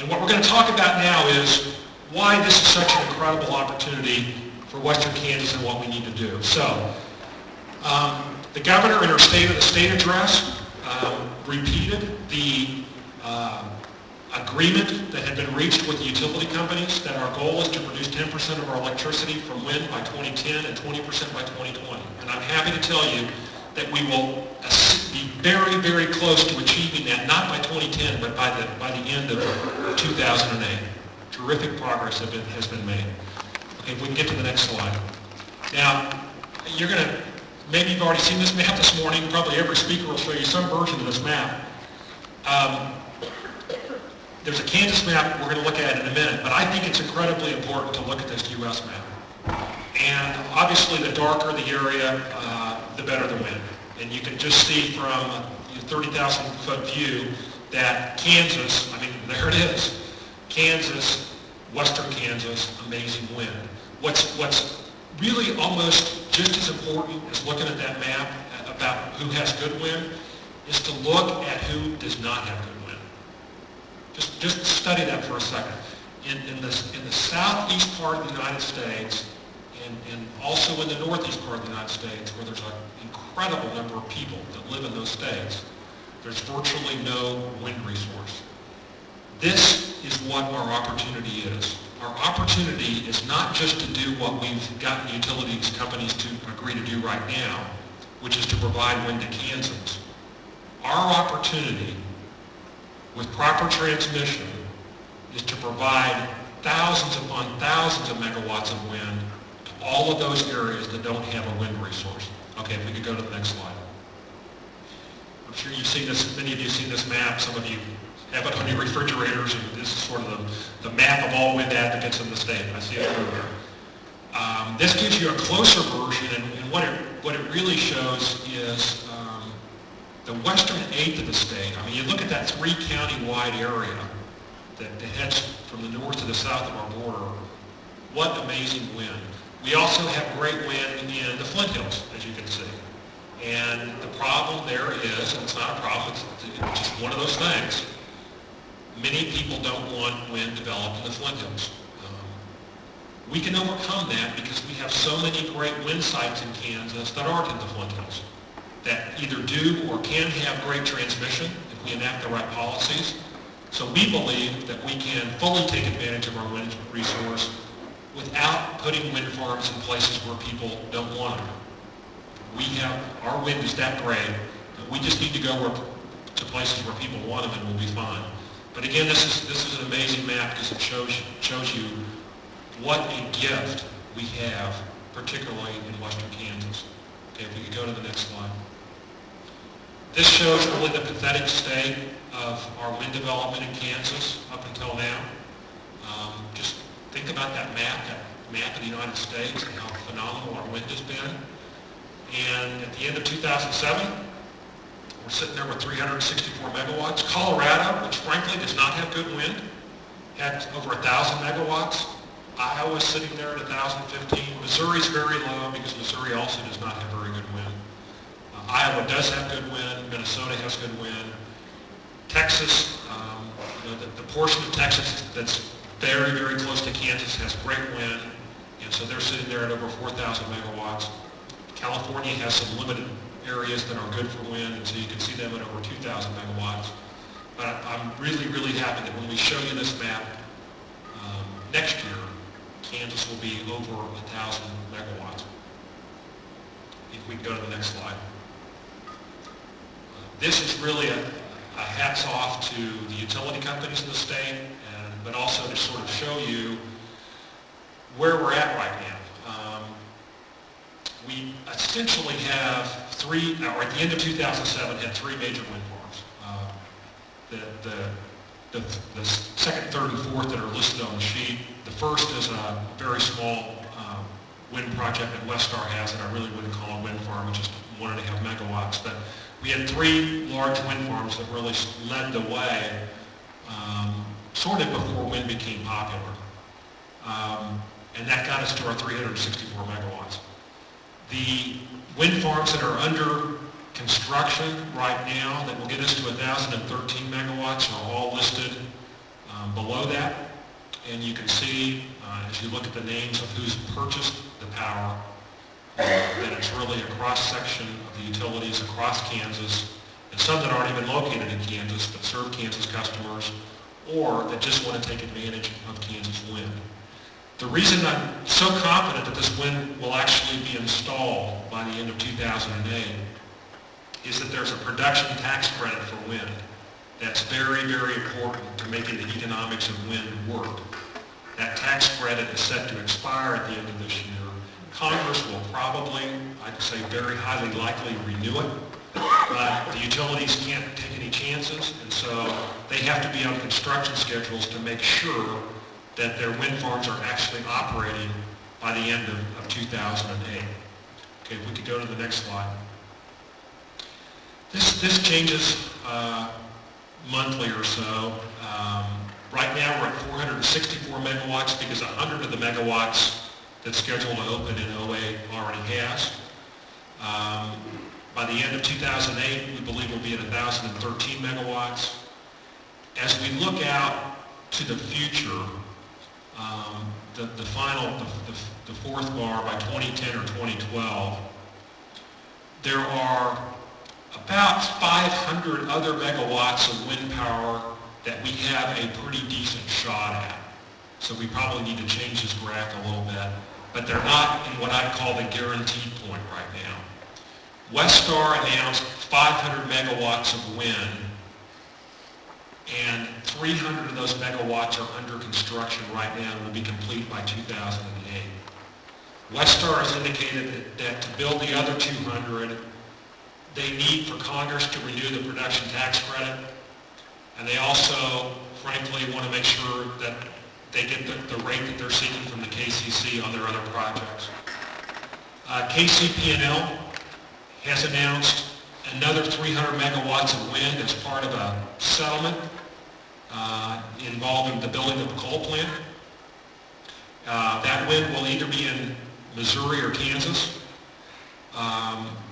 And what we're going to talk about now is why this is such an incredible opportunity for Western Kansas and what we need to do. So, the governor in her State of the State address repeated the agreement that had been reached with the utility companies that our goal is to produce 10% of our electricity from wind by 2010 and 20% by 2020. And I'm happy to tell you that we will be very, very close to achieving that, not by 2010, but by the end of 2008. Terrific progress has been made. Okay, if we can get to the next slide. Now, maybe you've already seen this map this morning. Probably every speaker will show you some version of this map. There's a Kansas map we're going to look at in a minute, but I think it's incredibly important to look at this U.S. map. And obviously, the darker the area, the better the wind. And you can just see from a 30,000-foot view that Kansas, there it is, Kansas, western Kansas, amazing wind. What's really almost just as important as looking at that map about who has good wind is to look at who does not have good wind. Just study that for a second. In the southeast part of the United States, and also in the northeast part of the United States, where there's an incredible number of people that live in those states, there's virtually no wind resource. This is what our opportunity is. Our opportunity is not just to do what we've gotten utilities companies to agree to do right now, which is to provide wind to Kansans. Our opportunity with proper transmission is to provide thousands upon thousands of megawatts of wind to all of those areas that don't have a wind resource. Okay, if we could go to the next slide. I'm sure you've seen this, many of you have seen this map, some of you have it on your refrigerators, and this is sort of the map of all wind advocates in the state. I see it everywhere. This gives you a closer version, and what it really shows is the western eighth of the state. You look at that 3-county-wide area that heads from the north to the south of our border. What amazing wind. We also have great wind in the Flint Hills, as you can see. And the problem there is, and it's not a problem, it's just one of those things, many people don't want wind developed in the Flint Hills. We can overcome that because we have so many great wind sites in Kansas that aren't in the Flint Hills, that either do or can have great transmission if we enact the right policies. So we believe that we can fully take advantage of our wind resource without putting wind farms in places where people don't want them. Our wind is that great that we just need to go to places where people want them and we'll be fine. But again, this is an amazing map because it shows you what a gift we have, particularly in western Kansas. Okay, if we could go to the next slide. This shows really the pathetic state of our wind development in Kansas up until now. Just think about that map of the United States and how phenomenal our wind has been. And at the end of 2007, we're sitting there with 364 megawatts. Colorado, which frankly does not have good wind, had over 1,000 megawatts. Iowa's sitting there at 1,015. Missouri's very low because Missouri also does not have very good wind. Iowa does have good wind. Minnesota has good wind. Texas, the portion of Texas that's very, very close to Kansas has great wind, and so they're sitting there at over 4,000 megawatts. California has some limited areas that are good for wind, and so you can see them at over 2,000 megawatts. But I'm really, really happy that when we show you this map next year, Kansas will be over 1,000 megawatts. If we can go to the next slide. This is really a hats off to the utility companies in the state, but also to sort of show you where we're at right now. We essentially have at the end of 2007, had three major wind farms. The second, third, and fourth that are listed on the sheet. The first is a very small wind project that Westar has that I really wouldn't call a wind farm, it's just 1.5 megawatts. But we had three large wind farms that really led the way sort of before wind became popular. And that got us to our 364 megawatts. The wind farms that are under construction right now that will get us to 1,013 megawatts are all listed below that. And you can see, as you look at the names of who's purchased the power, that it's really a cross-section of the utilities across Kansas, and some that aren't even located in Kansas, but serve Kansas customers, or that just want to take advantage of Kansas wind. The reason I'm so confident that this wind will actually be installed by the end of 2008 is that there's a production tax credit for wind. That's very, very important to making the economics of wind work. That tax credit is set to expire at the end of this year. Congress will probably, I'd say very highly likely, renew it, but the utilities can't take any chances, and so they have to be on construction schedules to make sure that their wind farms are actually operating by the end of 2008. Okay, if we could go to the next slide. This changes monthly or so. Right now we're at 464 megawatts because 100 of the megawatts that's scheduled to open in '08 already has. By the end of 2008, we believe we'll be at 1,013 megawatts. As we look out to the future, the fourth bar by 2010 or 2012, there are about 500 other megawatts of wind power that we have a pretty decent shot at. So we probably need to change this graph a little bit, but they're not in what I'd call the guaranteed point right now. Westar announced 500 megawatts of wind, and 300 of those megawatts are under construction right now and will be complete by 2008. Westar has indicated that to build the other 200, they need for Congress to renew the production tax credit, and they also, frankly, want to make sure that they get the rate that they're seeking from the KCC on their other projects. KCP&L has announced another 300 megawatts of wind as part of a settlement involving the building of a coal plant. That wind will either be in Missouri or Kansas.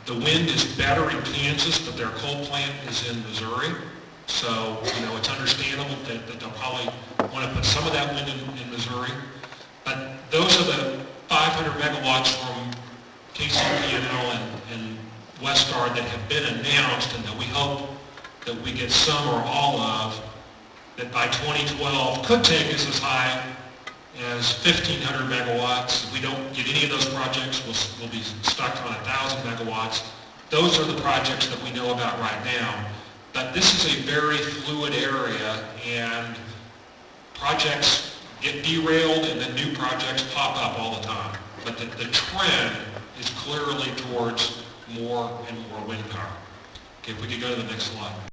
The wind is better in Kansas, but their coal plant is in Missouri. So, it's understandable that they'll probably want to put some of that wind in Missouri. But those are the 500 megawatts from KCP&L and Westar that have been announced and that we hope that we get some or all of, that by 2012 could take us as high as 1,500 megawatts. If we don't get any of those projects, we'll be stuck on 1,000 megawatts. Those are the projects that we know about right now. But this is a very fluid area, and projects get derailed and then new projects pop up all the time. But the trend is clearly towards more and more wind power. Okay, if we could go to the next slide.